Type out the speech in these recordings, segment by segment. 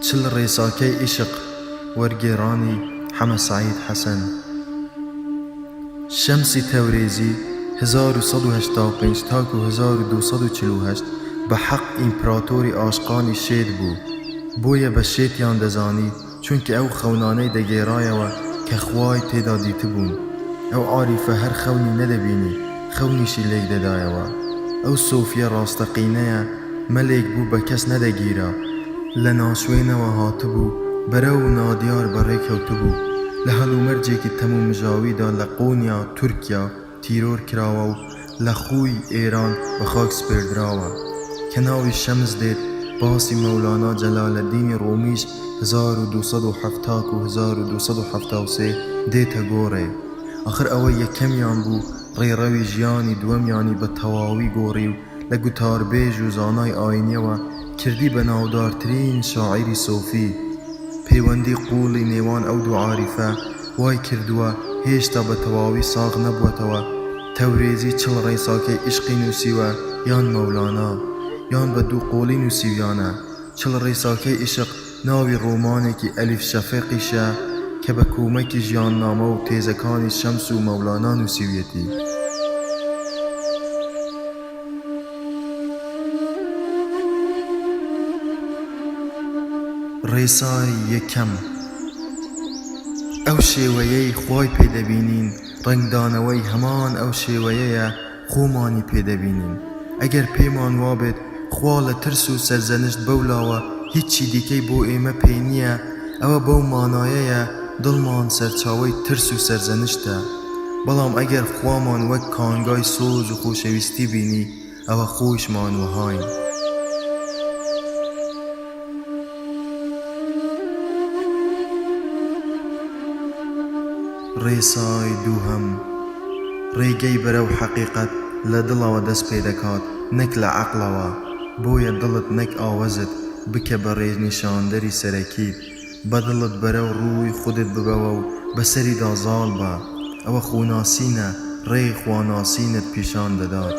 چل ڕێساکەی عیشق وەرگێڕانی حەمە سەعید حەسەن. شەمسی تەورێزی 1185 تاکو 1248 بە حەق ئیمپراتۆری ئاشقانی شێت بوو. بۆیە بە شێتیان دەزانی چونکە ئەو خەونانەی دەگێڕایەوە کە خوای تێدا دیتبوون. ئەو عاریفە هەر خەونی نەدەبینی خەونیشی لێک دەدایەوە. ئەو سۆفیە ڕاستەقینەیە مەلێک بوو بە کەس نەدەگیرە. لە ناشوێنەوە هاتبوو بەرەو نادیار بەڕێ کەوتبوو. لە هەڵومەرجێکی تەموو مژاویدا لە قۆنیا تورکیا تیرۆر کراوە و لە خوی ئێران بە خاک سپێردراوە. کە ناوی شەمس دێت باسی مەولانا جەلالەدینی ڕۆمیش 1270 و 1273 دێتە گۆڕێ. ئاخر ئەوە یەکەمیان بوو ڕێڕەوی ژیانی دووەمیانی بە تەواوی گۆڕی و لە گوتاربێژ و زانای ئاینیەوە کردی بە ناودارترین شاعیری سۆفی. پەیوەندی قوڵی نێوان ئەو دوو عاریفە وای کردووە هێشتا بە تەواوی ساغ نەبووەتەوە. تەورێزی چل ڕێساکەی عیشقی نووسیوە یان مەولانا یان بە دوو قۆڵی نووسیویانە. چل ڕێساکەی عیشق ناوی ڕۆمانێکی ئەلیف شەفەقیشە کە بە کۆمەکی ژیاننامە و تێزەکانی شەمس و مەولانا نووسیویەتی. ڕێسای یەکەم. ئەو شێوەیەی خوای پێدەبینین ڕنگدانەوەی هەمان ئەو شێوەیەیە خۆمانی پێدەبینین. ئەگەر پێمان وابێت خوا لە ترس و سەرزەنشت بەولاوە هیچی دیکەی بۆ ئێمە پێی نییە، ئەوە بەو مانایەیە دڵمان سەرچاوەی ترس و سەرزەنشتە. بەڵام ئەگەر خوامان وەک کانگای سۆز و خۆشەویستی بینی ئەوە خۆشمان وەهاین. ڕێسای دووهەم. ڕێگەی بەرەو حەقیقەت لە دڵەوە دەست پێ دەکات نەک لە عەقڵەوە. بۆیە دڵت نەک ئاوەزت بکە بە ڕێنیشاندەری سەرەکیت. بە دڵت بەرەو ڕووی خودت ببەوە و بەسەریدا زاڵ بە. ئەوە خۆناسینە ڕێ خواناسینت پیشان دەدات.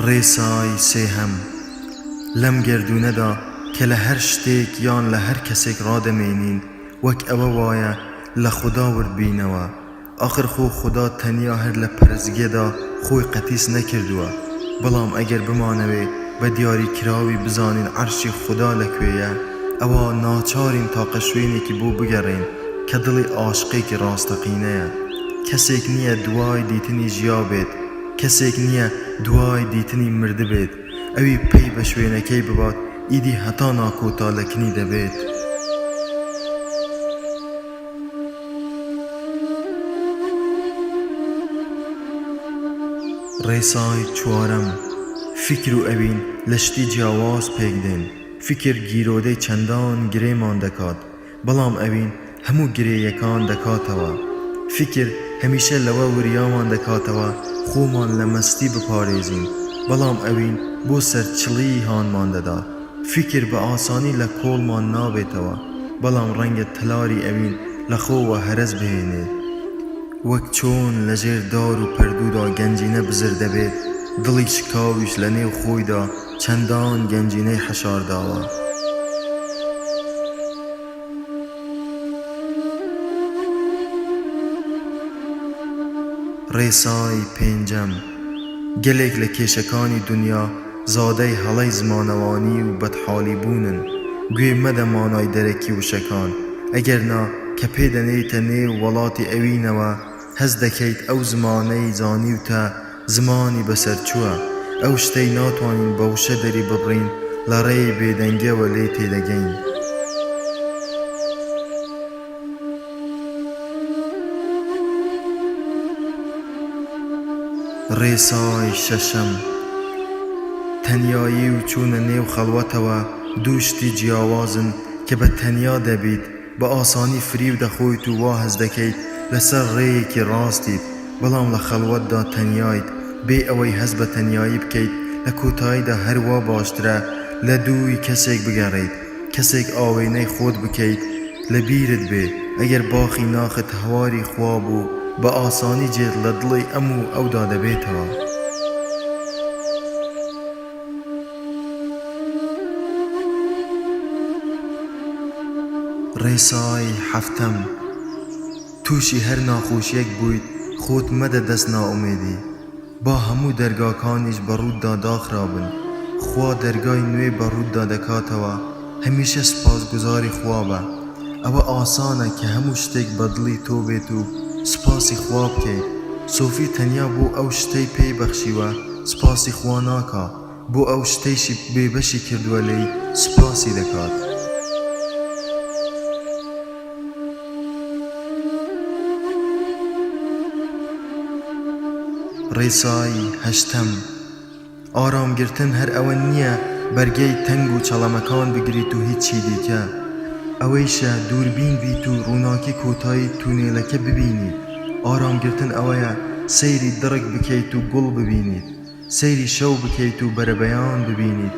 ڕێسای سێهەم. لەم گردونەدا کە لە هەر شتێک یان لە هەر کەسێک ڕادەمێنین وەک ئەوە وایە لە خودا وردبینەوە. ئاخر خۆ خودا تەنیا هەر لە پەرزگێدا خۆی قەتیس نەکردووە. بەڵام ئەگەر بمانەوێ بە دیاریکراوی بزانین عەرشی خودا لەکوێیە ئەوە ناچارین تاقە شوێنێکی بۆ بگەڕین کە دڵی ئاشقێکی ڕاستەقینەیە. کەسێک نییە دوای دیتنی ژیا بێت، کەسێک نییە دوای دیتنی مردە بێت. ئەوی پێی بە شوێنەکەی ببات ئیدی هەتا ناکۆتالەکنی دەبێت. ڕێسای چوارەم. فکر و ئەوین لە شتی جیاواز پێک دێن. فکر گیرۆدەی چەندان گرێمان دەکات، بەڵام ئەوین هەموو گرێیەکان دەکاتەوە. فکر هەمیشە لەوە وریامان دەکاتەوە خۆمان لە مەستی بپارێزین، بەڵام ئەوین بۆ سەرچڵی هانمان دەدات. فکر بە ئاسانی لە کۆڵمان نابێتەوە، بەڵام ڕەنگە تەلاری ئەوین لە خۆوە هەرەز بهێنێت. وەک چۆن لە ژێر دار و پەردوودا گەنجینە بزر دەبێت، دڵی شکاویش لە نێو خۆیدا چەندان گەنجینەی حەشارداوە. ڕێسای پێنجەم. گەلێک لە کێشەکانی دنیا زادەی هەڵەی زمانەوانی و بەدحاڵی بوونن. گوێ مەدە مانای دەرەکی وشەکان، ئەگەر نا کە پێدەنێتە نێو وڵاتی ئەوینەوە هەز دەکەیت ئەو زمانەی زانیوتە زمانی بەسەر چووە. ئەو شتەی ناتوانین بە وشە دەری ببڕین لە ڕێی بێدەنگیەوە لێ تێدەگەین. ڕێسای شەشەم. تەنیایی و چوونە نێو خەڵوەتەوە دوو شتی جیاوازن کە بە تەنیا دەبیت بە ئاسانی فریو دەخۆیت و وا هەز دەکەیت لەسەر ڕێیەکی ڕاستیت، بەڵام لە خەڵوەتدا تەنیایت. بێ ئەوەی هەز بە تەنیایی بکەیت لە کۆتاییدا هەروە باشترە لە دووی کەسێک بگەڕیت، کەسێک ئاوێنەی خۆت بکەیت. لە بیرت بێ ئەگەر باخی ناخت هەواری خوا بوو بە ئاسانی جێت لە دڵی ئەودا دەبێتەوە. ڕێسای هەفتەم، تووشی هەر ناخۆشیەک بوویت خۆت مەدە دەست نائومێدی. با هەموو دەرگاکانیش بەڕووددا داخرابن. خوا دەرگای نوێ بەڕووددا دەکاتەوە. هەمیشە سپاسگوزاری خوا بە. ئەوە ئاسانە کە هەموو شتێک بە دڵی تۆ بێت و سپاسی خوا بکەیت. سۆفی تەنیا بۆ ئەو شتەی پێی بەخشیوە سپاسی خوا ناکا، بۆ ئەو شتەیشی بێبەشی کردووە لێی سپاسی دەکات. ڕێسایی هەشتەم، ئارامگرتن هەر ئەوە نییە بەرگەی تەنگ و چەڵەمەکان بگریت و هیچی دیکە. ئەوەیشە دووربین بیت و ڕووناکی کۆتایی تونێلەکە ببینیت. ئارامگرتن ئەوەیە سەیری دڕک بکەیت و گوڵ ببینیت، سەیری شەو بکەیت و بەرەبەیان ببینیت.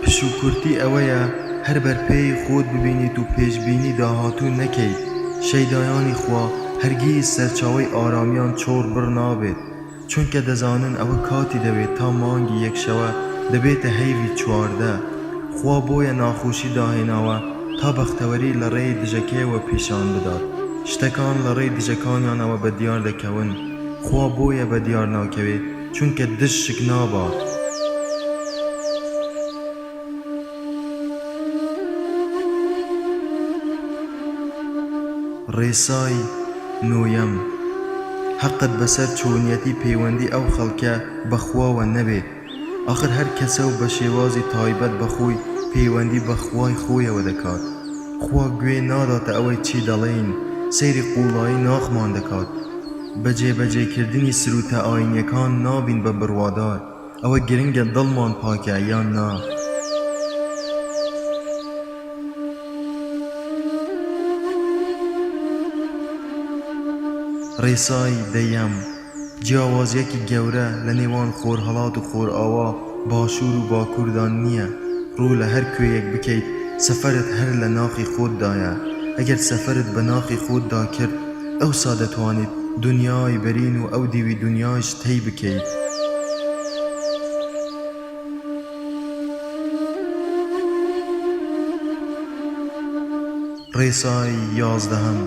پشوکورتی ئەوەیە هەر بەرپێی خۆت ببینیت و پێشبینی داهاتوو نەکەیت. شەیدایانی خوا هەرگیز سەرچاوەی ئارامیان چۆر بڕ نابێت، چونکە دەزانن ئەوە کاتی دەبێت تا مانگی یەکشەوە دەبێتە هەیوی 14. خوا بۆیە ناخۆشی داهێناوە تا بەختەوەری لە ڕێی دژەکەیەوە پیشان بدات. شتەکان لە ڕێی دژەکانیانەوە بە دیار دەکەون. خوا بۆیە بە دیار ناکەوێت چونکە دژ شک نابات. ڕێسای نۆیەم، حەقت بەسەر چۆنیەتی پەیوەندی ئەو خەڵکە بەخواوە نەبێت. ئاخر هەر کەسە و بە شێوازی تایبەت بەخۆی پەیوەندی بەخوای خۆیەوە دەکات. خوا گوێ ناداتە ئەوەی چی دەڵێین، سەیری قوڵایی ناخمان دەکات. بە جێبەجێکردنی سروتە ئاینیەکان نابین بە بڕوادار. ئەوە گرنگە دڵمان پاکە یان نا. ڕێسای دەیەم، جیاوازیەکی گەورە لە نێوان خۆرهەڵات و خۆرئاوا باشوور و باکووردان نییە. ڕوو لە هەر کوێیەک بکەیت سەفەرت هەر لە ناخی خۆتدایە. ئەگەر سەفەرت بە ناخی خۆتدا کرد ئەوسا دەتوانیت دنیای بەرین و ئەو دیوی دنیایش تێی بکەیت. ڕێسای 11،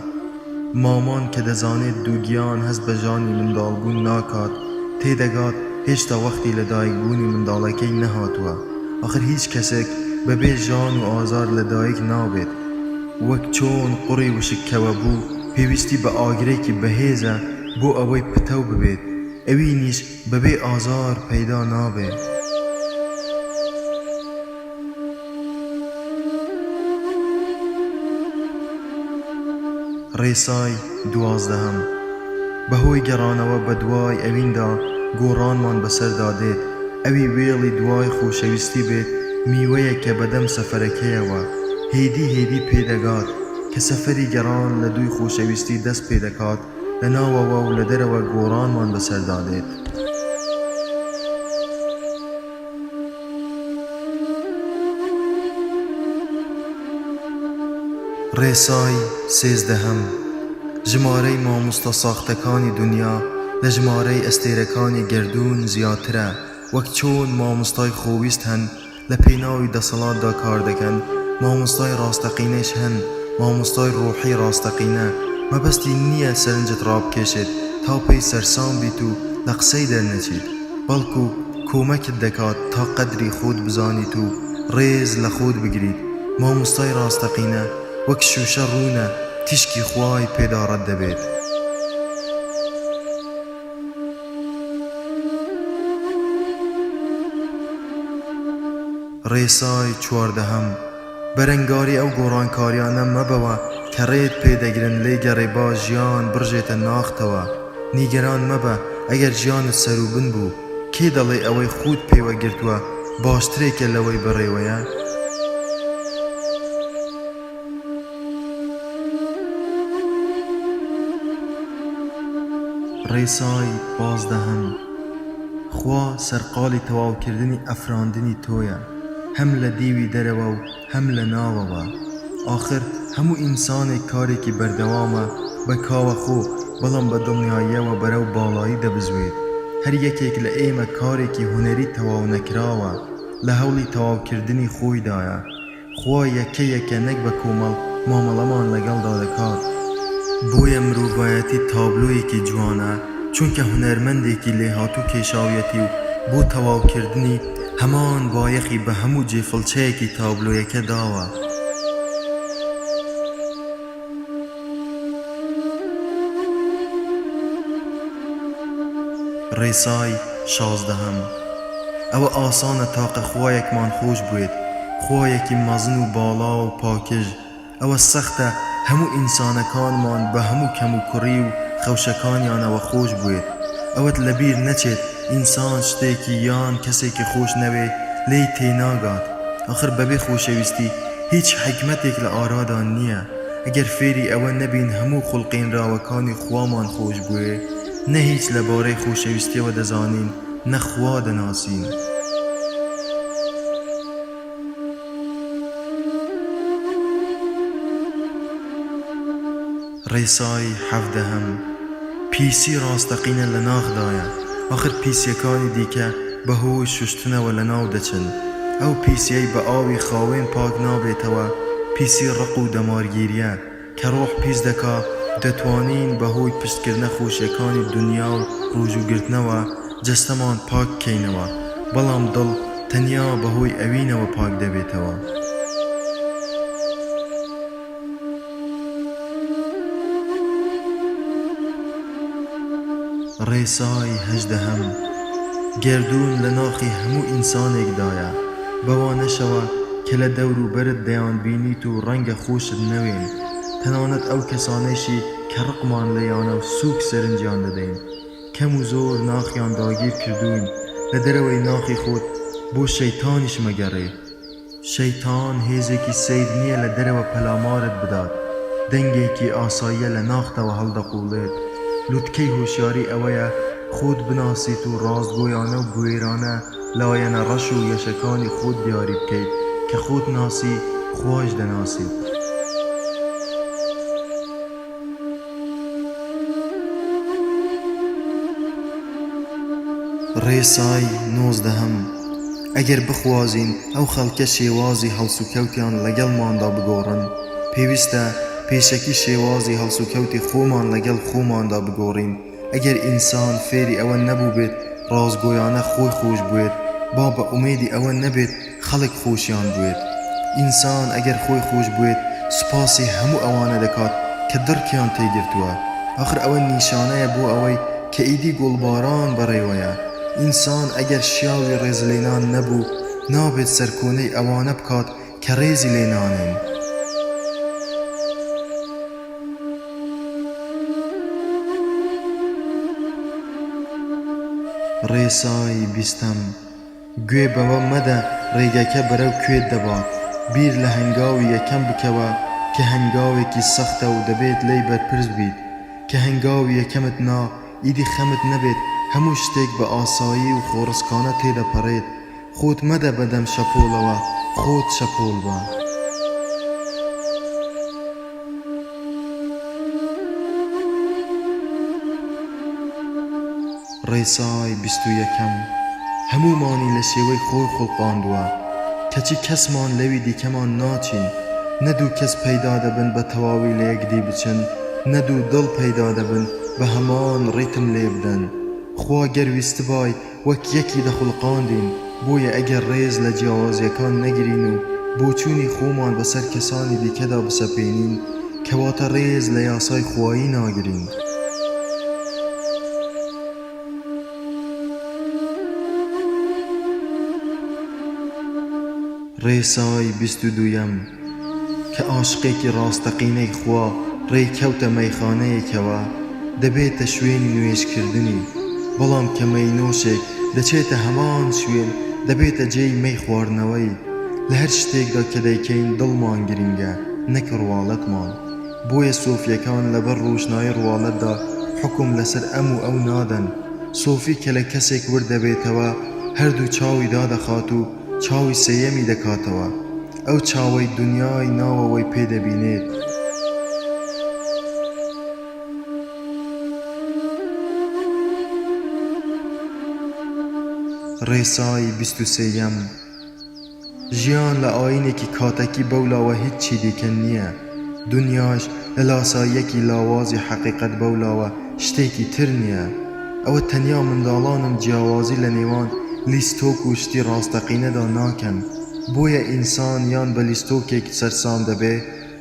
مامان کە دەزانێت دووگیان هەست بە ژانی منداڵبوون ناکات، تێدەگات هێشتا وەختی لە دایکبوونی منداڵەکەی نەهاتووە. ئاخر هیچ کەسێک بەبێ ژان و ئازار لە دایک نابێت. وەک چۆن قوڕی وشکەوە بوو پێویستی بە ئاگرێکی بەهێزە بۆ ئەوەی پتەو ببێت. ئەوینیش بەبێ ئازار پەیدا نابێت. ڕێسای 12، بەهۆی گەڕانەوە بە دوای ئەویندا گۆڕانمان بەسەردا دێت. ئەوی وێڵی دوای خۆشەویستی بێت میوەیە کە بەدەم سەفەرەکەیەوە. هێدی پێدەگات کە سەفەری گەڕان لە دووی خۆشەویستی دەست پێدەکات لە ناوەوە و لە دەرەوە گۆڕانمان بەسەردا دێت. ڕێسای 13، ژمارەی مامۆستا ساختەکانی دنیا لە ژمارەی ئەستێرەکانی گەردوون زیاترە. وەک چۆن مامۆستای خۆویست هەن لە پێناوی دەسەڵاتدا کار دەکەن، مامۆستای ڕاستەقینەش هەن، مامۆستای ڕۆحی ڕاستەقینە. مەبەستی نییە سەرنجت ڕابکێشێت تا پێی سەرسام بیت و لە قسەی دەرنەچیت، بەڵکو کۆمەکت دەکات تا قەدری خۆت بزانیت و ڕێز لە خۆت بگریت. مامۆستای ڕاستەقینە وەک شوشە ڕوونە، تیشکی خوای پێداڕەت دەبێت. ڕێسای 14، بەرەنگاری ئەو گۆڕانکاریانە مەبەوە کە ڕێت پێدەگرن لێ گەڕێ با ژیان بڕژێتە ناختەوە. نیگەران مەبە ئەگەر ژیانت سەروبن بوو، کێ دەڵێ ئەوەی خۆت پێوە گرتووە باشترێکە لەوەی بەڕێوەیە؟ ڕێسای 15، خوا سەرقاڵی تەواوکردنی ئەفراندنی تۆیە، هەم لە دیوی دەرەوە و هەم لە ناوەوە. ئاخر هەموو ئینسانێک کارێکی بەردەوامە بە کاوەخۆ بەڵام بە دڵنیاییەوە بەرەو باڵایی دەبزوێت. هەر یەکێک لە ئێمە کارێکی هونەری تەواو نەکراوە لە هەوڵی تەواوکردنی خۆیدایە. خوا یەکە یەکە نەک بە کۆمەڵ مامەڵەمان لەگەڵدا دەکات. بۆیە مرۆڤایەتی تابلۆیەکی جوانە، چونکە هونەرمەندێکی لێهاتوو کێشاویەتی و بۆ تەواوکردنی هەمان بایەخی بە هەموو جێفڵچەیەکی تابلۆیەکە داوە. ڕێسای 16 ئەوە ئاسانە تاقە خوایەکمان خۆش بوێت، خوایەکی مەزن و باڵا و پاکژ. ئەوە سەختە هەموو ئینسانەکانمان بە هەموو کەم و کوڕی و خەوشەکانیانەوە خۆش بوێت. ئەوەت لەبیر نەچێت ئینسان شتێکی یان کەسێکی خۆش نەوێ لێی تێناگات. ئاخر بەبێ خۆشەویستی هیچ حکمەتێک لە ئارادا نییە. ئەگەر فێری ئەوە نەبین هەموو خوڵقێنراوەکانی خوامان خۆش بوێ، نە هیچ لەبارەی خۆشەویستیەوە دەزانین، نە خوا دەناسین. ڕێسای 17 پیسی ڕاستەقینە لە ناخدایە. ئاخر پیسیەکانی دیکە بەهۆی شوشتنەوە لە ناو دەچن. ئەو پیسیەی بە ئاوی خاوێن پاک نابێتەوە پیسی ڕق و دەمارگیریە کە ڕۆح پیس دەکا. دەتوانین بەهۆی پشتکردنە خۆشیەکانی دنیا و ڕووژوگرتنەوە جەستەمان پاک بکەینەوە، بەڵام دڵ تەنیا بەهۆی ئەوینەوە پاک دەبێتەوە. ڕێسای 18 گردون لە ناخی هەموو ئینسانێکدایە، بەوا نەشەوە کە لە دەور و بەرت دەیان بینیت و ڕەنگە خۆشت نەوێن، تەنانەت ئەو کەسانەیشی کە ڕقمان لەیانە و سووک سەرنجیان دەدەین. کەم و زۆر ناخیان داگیر کردوین لە دەرەوەی ناخی خۆت بۆ شەیتانیش مەگەڕێ. شەیتان هێزێکی سیر نییە لە دەرەوە پەلامارت بدات، دەنگێکی ئاساییە لە ناختەوە هەڵدەقوڵێت. لوتکەی هۆشیاری ئەوەیە خۆت بناسیت و ڕاستگۆیانە و گوێرانە لایەنە ڕەش و یەشەکانی خۆت دیاری بکەیت کە خۆت ناسی خواش دەناسیت. ڕێسای 19 ئەگەر بخوازین ئەو خەڵکە شێوازی هەڵسوکەوتیان لەگەڵماندا بگۆڕن، پێویستە پێشەکی شێوازی هەڵسوکەوتی خۆمان لەگەڵ خۆماندا بگۆڕین. ئەگەر ئینسان فێری ئەوە نەبوو بێت ڕازگۆیانە خۆی خۆش بوێت، با بە ئومێدی ئەوە نەبێت خەڵک خۆشیان بوێت. ئینسان ئەگەر خۆی خۆش بوێت سوپاسی هەموو ئەوانە دەکات کە دڕکیان تێگرتووە. ئاخر ئەوە نیشانەیە بۆ ئەوەی کە ئیدی گوڵباران بەڕێوەیە. ئینسان ئەگەر شیاوی ڕێزلێنان نەبوو نابێت سەرکۆنەی ئەوانە بکات کە ڕێزی لێنانن. ڕێسای 20 گوێ بەوە مەدە ڕێگەکە بەرەو کوێت دەبات. بیر لە هەنگاوی یەکەم بکەوە کە هەنگاوێکی سەختە و دەبێت لێی بەرپرس بیت، کە هەنگاوی یەکەمت نا ئیدی خەمت نەبێت هەموو شتێک بە ئاسایی و خۆڕسکانە تێدەپەڕێت. خۆت مەدە بەدەم شەپۆڵەوە، خۆت شەپۆڵ بە. ڕێسای 21 هەمومانی لە شێوەی خۆی خوڵقاندووە، کەچی کەسمان لەوی دیکەمان ناچین. نەدوو کەس پەیدا دەبن بە تەواوی لە یەکدی بچن، نەدوو دڵ پەیدا دەبن بە هەمان ڕیتم لێ بدەن. خوا گەرویستبای وەک یەکی دەخوڵقاندین. بۆیە ئەگەر ڕێز لە جیاوازیەکان نەگرین و بۆچوونی خۆمان بەسەر کەسانی دیکەدا بسەپێنین، کەواتە ڕێز لە یاسای خوایی ناگرین. ڕێسای 22 کە عاشقێکی ڕاستەقینەی خوا ڕێکەوتە مەیخانەیەکەوە دەبێتە شوێنی نوێژکردنی، بەڵام کە مەینۆشێک دەچێتە هەمان شوێن دەبێتە جێی مەی خواردنەوەی. لە هەر شتێکدا کە دەیکەین دڵمان گرنگە، نەک ڕواڵەتمان. بۆیە سۆفیەکان لەبەر ڕۆژنایی ڕواڵەتدا حکم لەسەر ئەم و ئەو نادەن. سۆفی کە لە کەسێک وردەبێتەوە هەردوو چاوی دادەخات و چاوی سەیەمی دەکاتەوە. ئەو چاوەی دنیای ناوەوەی پێدەبینێت. ڕێسای 23 ژیان لە ئاینێکی کاتەکی بەولاوە هیچی دیکە نییە. دنیاش لە لاساییەکی لاوازی حەقیقەت بەولاوە شتێکی تر نییە. ئەوە تەنیا منداڵانم جیاوازی لە نێوان لیستۆک و شتی ڕاستەقینەدا ناکەن. بۆیە ئینسان یان بە لیستۆکێک سەرسام دەبێ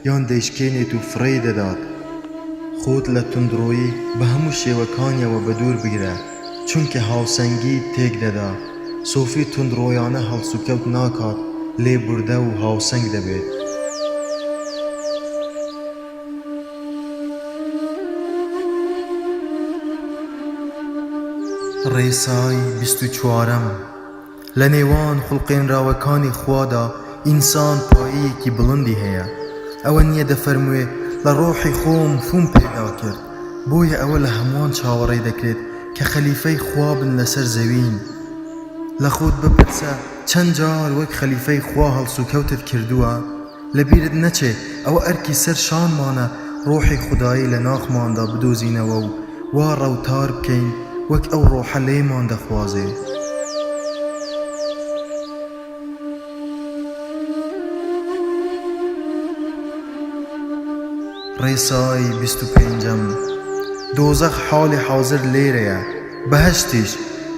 یان دەیشکێنێت و فڕێ دەدات. خۆت لە توندڕۆیی بە هەموو شێوەکانیەوە بە دوور بگرە، چونکە هاوسەنگی تێک دەدا. سۆفی توندڕۆیانە هەڵسوکەوت ناکات، لێبوردە و هاوسەنگ دەبێت. ڕێسای 24 لە نێوان خوڵقێنراوەکانی خوادا ئینسان پایەیەکی بڵندی هەیە. ئەوە نییە دەفەرموێ لە ڕۆحی خۆم فوم پێدا کرد. بۆیە ئەوە لە هەمووان چاوەڕێ دەکرێت کە خەلیفەی خوا بن لەسەر زەوین. لە خۆت بپرسە چەند جار وەک خەلیفەی خوا هەڵسوکەوتت کردووە؟ لەبیرت نەچێ ئەوە ئەرکی سەر شانمانە ڕۆحی خودایی لە ناخماندا بدۆزینەوە و وا ڕەوتار بکەین وەک ئەو ڕۆحە لێمان دەخوازێ. ڕێسای 25 دۆزەخ حاڵی حاضر لێرەیە. بەهەشتیش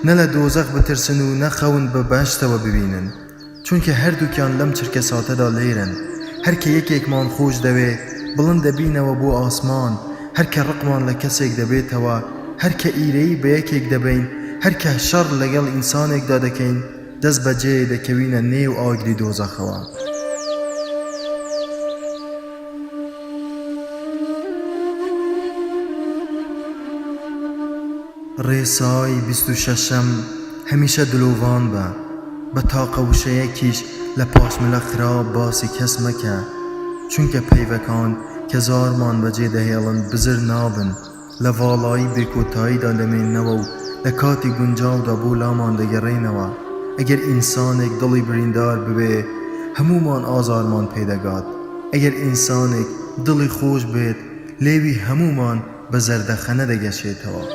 نە لە دۆزەخ بترسن و نەخەون بە بەهشتەوە ببینن، چونکە هەردووکیان لەم چرکە ساتەدا لێرن. هەرکە یەکێکمان خۆش دەوێ بڵند دەبینەوە بۆ ئاسمان، هەرکە ڕقمان لە کەسێک دەبێتەوە، هەرکە ئیرەیی بە یەکێک دەبین، هەرکە شەڕ لەگەڵ ئینسانێکدا دەکەین دەست بەجێ دەکەوینە نێو ئاگری دۆزەخەوە. ڕێسای 26 هەمیشە دلۆڤان بە تاقە وشەیەکیش لە پاشملە خراپ باسی کەس مەکە، چونکە پەیوەکان کە زارمان بەجێ دەهێڵن بزر نابن. لە ڤاڵایی بێکۆتاییدا دەمێننەوە و لە کاتی گونجاودا بۆ لامان دەگەڕێنەوە. ئەگەر ئینسانێک دڵی بریندار ببێ هەموومان ئازارمان پێدەگات. ئەگەر ئینسانێک دڵی خۆش بێت لێوی هەموومان بە زەردەخەنە دەگەشێتەوە.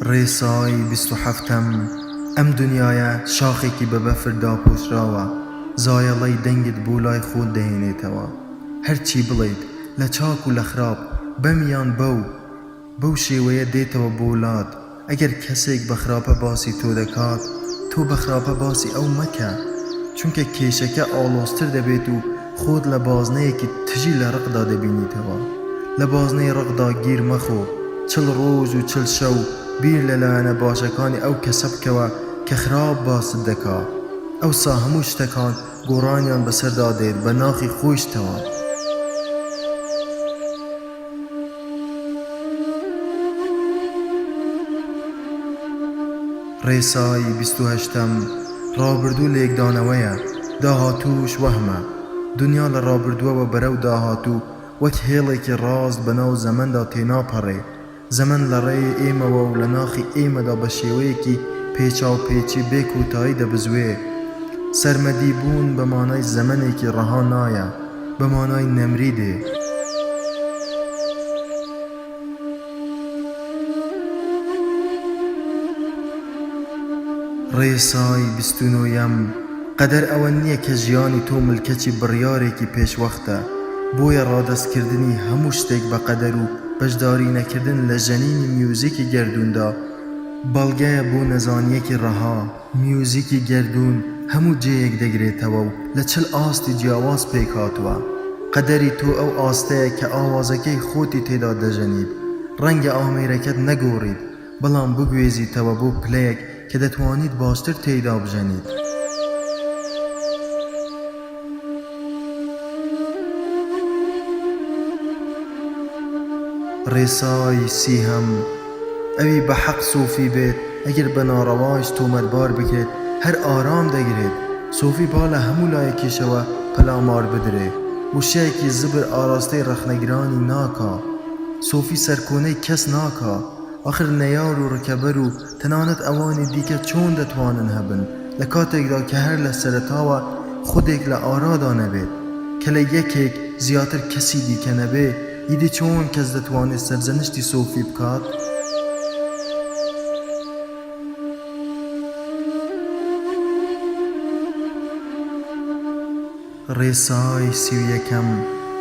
ڕێسای 27 ئەم دنیایە شاخێکی بە بەفر داپۆشراوە، زایەڵەی دەنگت بۆ لای خۆت دەهێنێتەوە. هەرچی بڵێیت لە چاک و لە خراپ بەمیان بەو شێوەیە دێتەوە بۆ لات. ئەگەر کەسێک بە خراپە باسی تۆ دەکات تۆ بە خراپە باسی ئەو مەکە، چونکە کێشەکە ئاڵۆزتر دەبێت و خۆت لە بازنەیەکی تژی لە ڕقدا دەبینیتەوە. لە بازنەی ڕقدا گیر مەخۆ، چل ڕۆژ و چل شەو بیر لەلایەنە باشەکانی ئەو کەسە بکەوە کە خراپ باست دەکا. ئەوسا هەموو شتەکان گۆڕانیان بەسەردا دێت بە ناخی خۆشتەوە. ڕێسای 28 ڕابردوو لێکدانەوەیە، داهاتووش وەهمە. دنیا لە ڕابردووەوە بەرەو داهاتوو وەک هێڵێکی ڕاست بەناو زەمەندا تێناپەڕێ. زەمن لە ڕێی ئێمەوە و لە ناخی ئێمەدا بە شێوەیەکی پێچاوپێچی بێکۆتایی دەبزوێ. سەرمەدی بوون بە مانای زەمنێکی ڕەها نایە، بە مانای نەمریدێ. ڕێسای 29 قەدەر ئەوە نییە کە ژیانی تۆ ملکەچی بڕیارێکی پێشوەختە. بۆیە ڕادەستکردنی هەموو شتێک بە قەدەر و بەشداری نەکردن لە ژەنینی میوزیکی گەردووندا بەڵگەیە بۆ نەزانیەکی ڕەها. میوزیکی گەردوون هەموو جێیەک دەگرێتەوە و لە چل ئاستی جیاواز پێک هاتووە. قەدەری تۆ ئەو ئاستەیە کە ئاوازەکەی خۆتی تێدا دەژەنید. ڕەنگە ئامێرەکەت نەگۆڕید، بەڵام بگوێزیتەوە بۆ پلەیەک کە دەتوانیت باشتر تێیدا بژەنیت. ڕێسای 30 ئەوی بە حەق سۆفی بێت ئەگەر بە ناڕەواش تۆمەتبار بکرێت هەر ئارام دەگرێت. سۆفی با لە هەموو لایەکیشەوە پەلامار بدرێ. وشەیەکی زبر ئاراستەی ڕەخنەگرانی ناکا. سۆفی سەرکۆنەی کەس ناکا. آخر نەیار و ڕکەبەر و تەنانەت ئەوانی دیکە چۆن دەتوانن هەبن لە کاتێکدا کە هەر لە سەرەتاوە خودێک لە ئارادا نەبێت، کە لە یەکێک زیاتر کەسی دیکە نەبێ ئیدی چۆن کەس دەتوانێت سەرجەنشتی سۆفی بکات؟ ڕێسای 31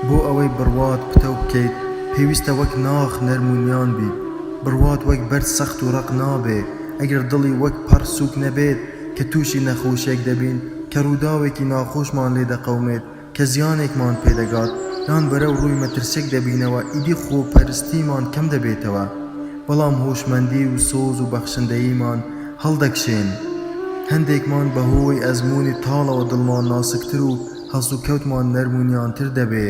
بۆ ئەوەی بڕوات پتە و بکەیت پێویستە وەک ناخ نەرمونیان بیت. بڕوات وەک بەرد سەخت و ڕق نابێ. ئەگەر دڵی وەک پەڕ سووک نەبێت کە تووشی نەخۆشیێک دەبین، کە ڕووداوێکی ناخۆشمان لێ دەقەومێت، کە زیانێکمان پێدەگات، یان بەرەو ڕووی مەترسێک دەبینەوە، ئیدی خۆپەرستیمان کەم دەبێتەوە. بەڵام هۆشمەندی و سۆز و بەخشندەییمان هەڵدەکشێن. هەندێکمان بەهۆی ئەزموونی تاڵەوە دڵمان ناسکتر و هەسوکەوتمان نەرمونیانتر دەبێ.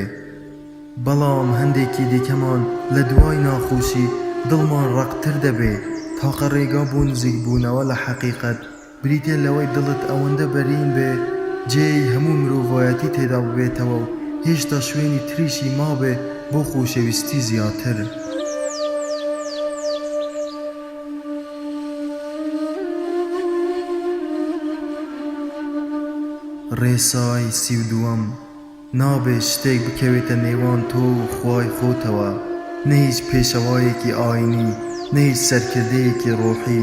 بەڵام هەندێکی دیکەمان لە دوای ناخۆشی دڵمان ڕقتر دەبێ. تاقە ڕێگا بۆ نزیک بوونەوە لە حەقیقەت بریتێ لەوەی دڵت ئەوەندە بەرین بێ جێی هەموو مرۆڤایەتی تێدا ببێتەوە و هێشتا شوێنی تریشی مابێ بۆ خۆشەویستی زیاتر. ڕێسای 32 نابێ شتێک بکەوێتە نێوان تۆ و خوای خۆتەوە، نە هیچ پێشەوایەکی ئاینی، نە هیچ سەرکردەیەکی ڕۆحی،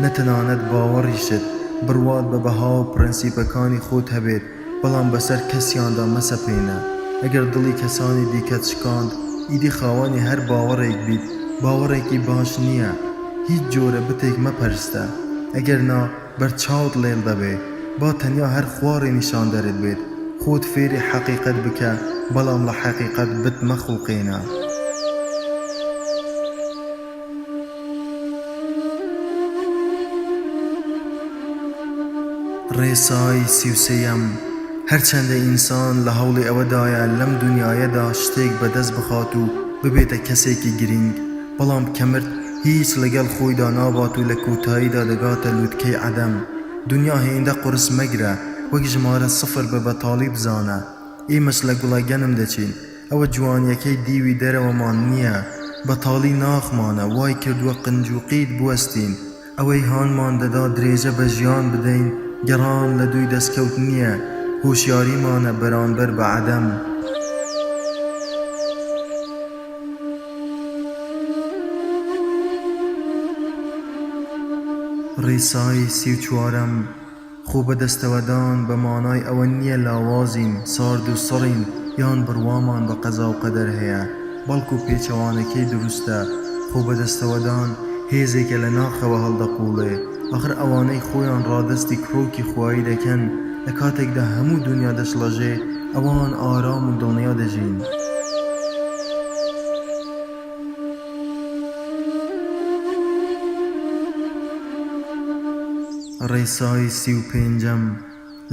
نەتەنانەت باوەڕیشت بڕوات بە بەها و پرەنسیپەکانی خۆت هەبێت، بەڵام بەسەر کەسیاندا مەسەپێنە. ئەگەر دڵی کەسانی دیکەت شکاند، ئیدی خاوەنی هەر باوەڕێک بیت، باوەڕێکی باش نییە. هیچ جۆرە بتێک مەپەرستە، ئەگەر نا بەرچاوت لێڵ دەبێ. با تەنیا هەر خوارێ نیشان دەرت بێت. خۆت فێری حەقیقەت بکە، بەڵام لە حەقیقەت بت مەخڵقێنە. ڕێسای 33 هەرچەندە ئینسان لە هەوڵی ئەوەدایە لەم دنیایەدا شتێک بەدەست بخات و ببێتە کەسێکی گرنگ، بەڵام کەمرد هیچ لەگەڵ خۆیدا نابات و لە کۆتاییدا دەگاتە لووتکەی عەدەم. دنیا هێندە قورس مەگرە، وەک ژمارە 0 بە بەتاڵی بزانە. ئێمەش لە گوڵەگەنم دەچین، ئەوە جوانیەکەی دیوی دەرەوەمان نییە، بەتاڵی ناخمانە. وای کردووە قنجوقیت بوەستین، ئەوەی هانمان دەدا درێژە بە ژیان بدەین، گەڕان لە دووی دەستکەوت نییە، هۆشیاریمانە بەرامبەر بە عەدەم. ڕێسای 34 خۆ بەدەستەوەدان بە مانای ئەوە نییە لاوازین، سارد و سڕین، یان بڕوامان بە قەزا و قەدەر هەیە، بەڵکو پێچەوانەکەی دروستە. خۆ بەدەستەوەدان هێزێکە لە ناخەوە هەڵدەقوڵێ. ئاخر ئەوانەی خۆیان ڕادستی کڕۆکی خوایی دەکەن، لە کاتێکدا هەموو دنیا دەشڵەژێ، ئەوان ئارام و دڵنیا دەژین. ڕێسای 35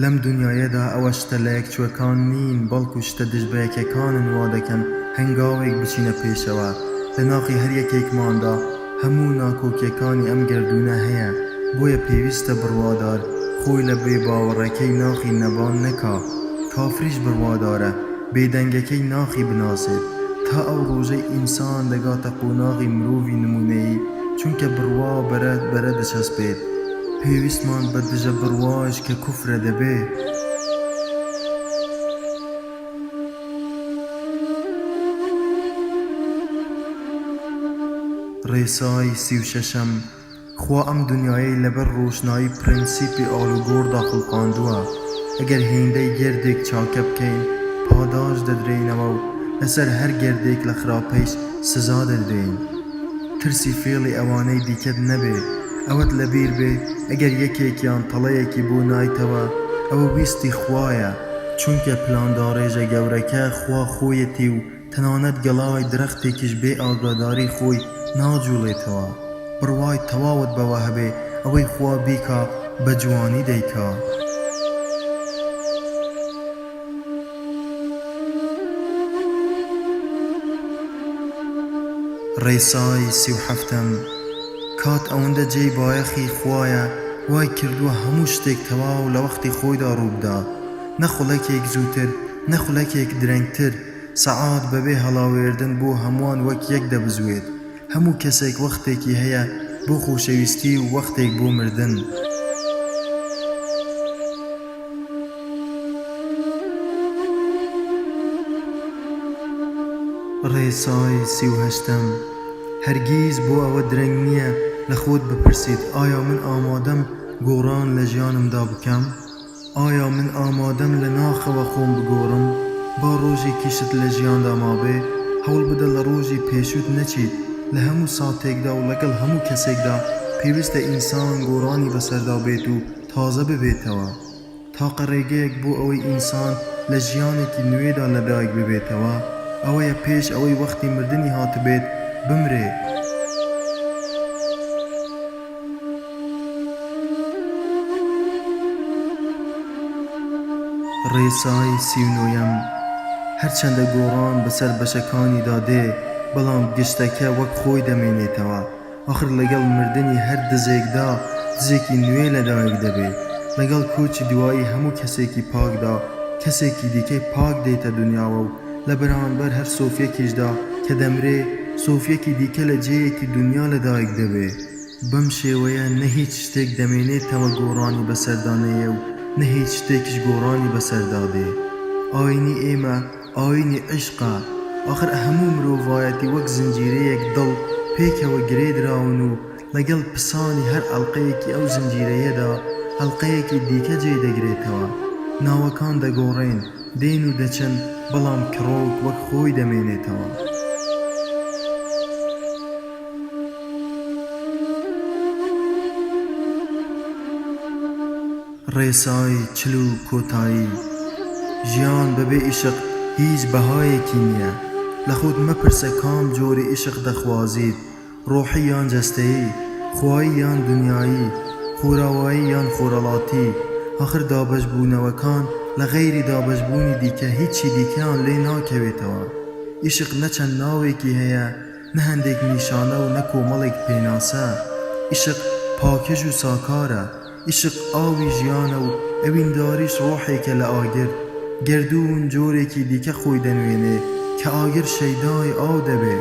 لەم دنیایەدا ئەوە شتە لە یەکچوەکان نین، بەڵکو شتە دژبەیەکەکانن وا دەکەن هەنگاوێک بچینە پێشەوە. لە ناخی هەر یەکێکماندا هەموو ناکۆکیەکانی ئەم گەردوونە هەیە. بۆیە پێویستە بڕوادار خۆی لە بێباوەڕەکەی ناخی نەبان نەکا. کافریش بڕوادارە بێدەنگەکەی ناخی بناسێت، تا ئەو ڕۆژەی ئینسان دەگاتە قۆناغی مرۆڤی نمونەیی، چونکە بڕوا بەرە دەچەسبێت. پێویستمان بە دژە بڕواش کە کوفرە دەبێ. ڕێسای 36 خوا ئەم دنیایەی لەبەر ڕۆشنایی پرەنسیپی ئاڵوگۆڕ داخڵقاندووە. ئەگەر هێندەی گردێک چاکە بکەین، پاداش دەدرێنەوە و لەسەر هەر گردێک لە خراپەیش سزا دەدرێن. ترسی فێڵی ئەوانەی دیکەت نەبێ. ئەوەت لەبیر بێ ئەگەر یەکێکیان تەڵەیەکی بۆ نایتەوە، ئەوە ویستی خوایە، چونکە پلانداڕێژە گەورەکە خوا خۆیەتی و تەنانەت گەڵاوی درەختێکیش بێ ئاگاداری خۆی ناجوڵێتەوە. بڕوای تەواوت بەوە هەبێ ئەوەی خوا بیکا بە جوانی دەیکا. ڕێسای 37 کات ئەوەندە جێی بایەخی خوایە، وای کردووە هەموو شتێک تەواو لە وەختی خۆیدا ڕووبدا، نەخولەکێک زووتر، نەخولەکێک درەنگتر. سەعات بەبێ هەڵاوێردن بۆ هەمووان وەک یەک دەبزوێت. هەموو کەسێک وەختێکی هەیە بۆ خۆشەویستی و وەختێک بۆ مردن. ڕێسای 38ەم هەرگیز بۆ ئەوە درەنگ نییە لە خۆت بپرسیت ئایا من ئامادەم گۆڕان لە ژیانمدا بکەم؟ ئایا من ئامادەم لە ناخەوە خۆم بگۆڕم؟ با ڕۆژێکیشت لە ژیاندا مابێ هەوڵ بدە لە ڕۆژی پێشوت نەچیت لە هەموو ساتێکدا و لەگەڵ هەموو کەسێکدا پێویستە ئینسان گۆڕانی بەسەردا بێت و تازە ببێتەوە تاقە ڕێگەیەک بۆ ئەوەی ئینسان لە ژیانێکی نوێدا لەدایک ببێتەوە ئەوەیە پێش ئەوەی وەختی مردنی هاتبێت بمرێ. ڕێسای 39ەم هەرچەندە گۆڕان بەسەر بەشەکانی دادێ بەڵام گشتەکە وەک خۆی دەمێنێتەوە ئاخر لەگەڵ مردنی هەر دزێکدا دزێکی نوێ لەدایک دەبێت لەگەڵ کۆچی دوایی هەموو کەسێکی پاکدا کەسێکی دیکەی پاک دێتە دنیاوە و لە بەرامبەر هەر سۆفیەکیشدا کە دەمرێ سۆفیەکی دیکە لە جێیەکی دنیا لەدایک دەبێت. بەم شێوەیە نە هیچ شتێک دەمێنێتەوە گۆڕانی بەسەردانەیە و نە هیچ شتێکیش گۆڕانی بەسەردادێ. ئاینی ئێمە ئاینی عیشقە ئاخر هەموو مرۆڤایەتی وەک زنجیرەیەک دڵ پێکەوە گرێدراون و لەگەڵ پسانی هەر ئەڵقەیەکی ئەو زنجیرەیەدا ئەڵقەیەکی دیکە جێدەگرێتەوە ناوەکان دەگۆڕێن دێن و دەچن بەڵام کڕۆک وەک خۆی دەمێنێتەوە. ڕێسای 40 و کۆتایی ژیان بەبێ ئیشق هیچ بەهایەکی نییە. لە خۆت مەپرسە کام جۆری ئیشق دەخوازیت ڕۆحی یان جەستەیی خوایی یان دنیایی خۆراوایی یان خۆرەڵاتی ئاخر دابەشبوونەوەکان لە غەیری دابەشبوونی دیکە هیچی دیکەیان لێ ناکەوێتەوە. ئیشق نەچەند ناوێکی هەیە نە هەندێک نیشانە و نە کۆمەڵێک پێناسە. ئیشق پاکەژ و ساکارە. ئیشق ئاوی ژیانە و ئەوینداریش ڕۆحێکە لە ئاگر گردوون جۆرێکی دیکە خۆی دەنوێنێ کە ئاگر شەیدای ئاو دەبێ.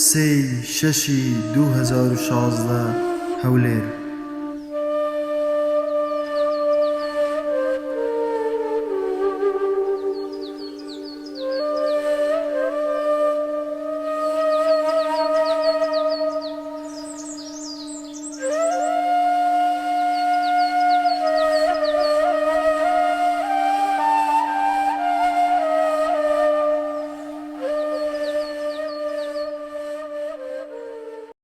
3/6/2016 هەولێر